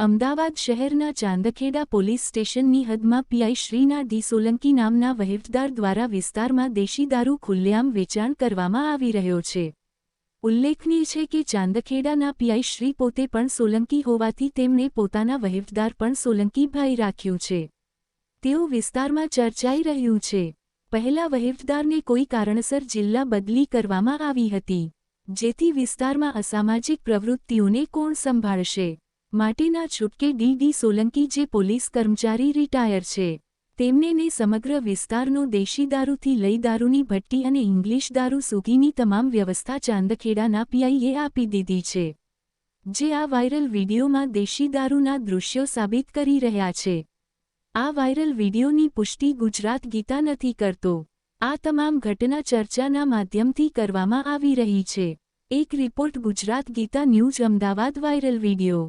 અમદાવાદ શહેરના ચાંદખેડા પોલીસ સ્ટેશનની હદમાં PI શ્રીના D Solanki નામના વહીવટદાર દ્વારા વિસ્તારમાં દેશી દારૂ ખુલ્લેઆમ વેચાણ કરવામાં આવી રહ્યો છે। ઉલ્લેખનીય છે કે ચાંદખેડાના પીઆઈ શ્રી પોતે પણ સોલંકી હોવાથી તેમણે પોતાના વહીવટદાર પણ સોલંકીભાઈ રાખ્યું છે। તેઓ વિસ્તારમાં ચર્ચાઈ રહ્યું છે। પહેલા વહીવટદારને કોઈ કારણસર જિલ્લા બદલી કરવામાં આવી હતી, જેથી વિસ્તારમાં અસામાજિક પ્રવૃત્તિઓને કોણ સંભાળશે? માટેના છૂટકે ડી સોલંકી જે પોલીસ કર્મચારી રિટાયર છે, તેમને સમગ્ર વિસ્તારનો દેશી દારૂથી લઈ દારૂની ભટ્ટી અને ઇંગ્લિશ દારૂ સુધીની તમામ વ્યવસ્થા ચાંદખેડાના પીઆઈએ આપી દીધી છે, જે આ વાયરલ વિડીયોમાં દેશી દારૂના દૃશ્યો સાબિત કરી રહ્યા છે। આ વાયરલ વિડીયોની પુષ્ટિ ગુજરાત ગીતા નથી કરતો। આ તમામ ઘટના ચર્ચાના માધ્યમથી કરવામાં આવી રહી છે। એક report Gujarat Geeta news Ahmedabad viral video.